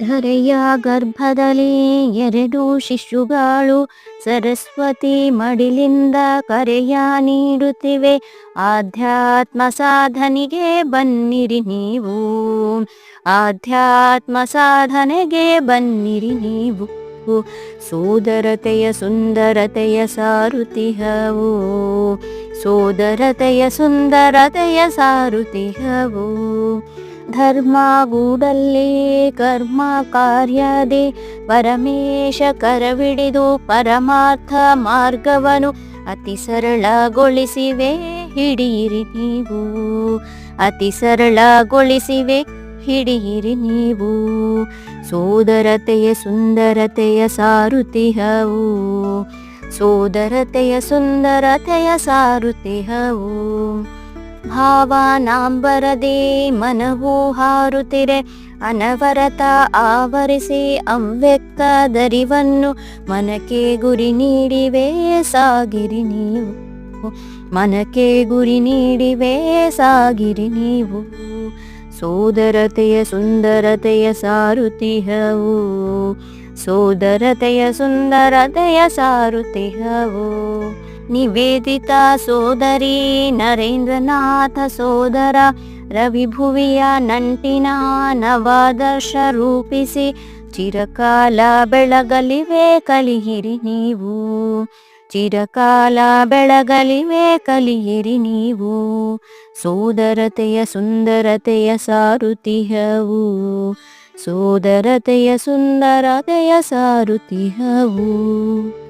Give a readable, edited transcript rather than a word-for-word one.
ಧರೆಯ ಗರ್ಭದಲ್ಲಿ ಎರಡು ಶಿಶುಗಳು ಸರಸ್ವತಿ ಮಡಿಲಿಂದ ಕರೆಯ ನೀಡುತ್ತಿವೆ. ಆಧ್ಯಾತ್ಮ ಸಾಧನೆಗೆ ಬನ್ನಿರಿ ನೀವು, ಆಧ್ಯಾತ್ಮ ಸಾಧನೆಗೆ ಬನ್ನಿರಿ ನೀವು. ಸೋದರತೆಯ ಸುಂದರತೆಯ ಸಾರುತಿಹವು, ಸೋದರತೆಯ ಸುಂದರತೆಯ ಸಾರುತಿಹವು. ಧರ್ಮ ಗೂಡಲ್ಲಿ ಕರ್ಮ ಕಾರ್ಯದೆ ಪರಮೇಶ ಕರವಿಡಿದು ಪರಮಾರ್ಥ ಮಾರ್ಗವನ್ನು ಅತಿ ಸರಳಗೊಳಿಸಿವೆ. ಹಿಡಿಯಿರಿ ನೀವು, ಅತಿ ಸರಳಗೊಳಿಸಿವೆ. ಹಿಡಿಯಿರಿ ನೀವು. ಸೋದರತೆಯ ಸುಂದರತೆಯ ಸಾರುತಿಹವು, ಸೋದರತೆಯ ಸುಂದರತೆಯ ಸಾರುತಿಹವು. ಭಾವನಾಂಬರದೆ ಮನವು ಹಾರುತ್ತಿರೆ, ಅನವರತ ಆವರಿಸಿ ಅವ್ಯಕ್ತ ದರಿವನ್ನು ಮನಕ್ಕೆ ಗುರಿ ನೀಡಿವೆ. ಸಾಗಿರಿ ನೀವು, ಮನಕ್ಕೆ ಗುರಿ ನೀಡಿವೆ. ಸಾಗಿರಿ ನೀವು. ಸೋದರತೆಯ ಸುಂದರತೆಯ ಸಾರುತಿಹವು, ಸೋದರತೆಯ ಸುಂದರತೆಯ ಸಾರುತಿಹವು. ನಿವೇದಿತಾ ಸೋದರಿ, ನರೇಂದ್ರನಾಥ ಸೋದರ, ರವಿಭುವಿಯ ನಂಟಿನ ನವಾದರ್ಶ ರೂಪಿಸಿ ಚಿರಕಾಲ ಬೆಳಗಲಿವೆ. ಕಲಿಯಿರಿ ನೀವು, ಚಿರಕಾಲ ಬೆಳಗಲಿವೆ. ಕಲಿಯಿರಿ ನೀವು. ಸೋದರತೆಯ ಸುಂದರತೆಯ ಸಾರುತಿಹವು, ಸೋದರತೆಯ ಸುಂದರತೆಯ ಸಾರುತಿಹವು.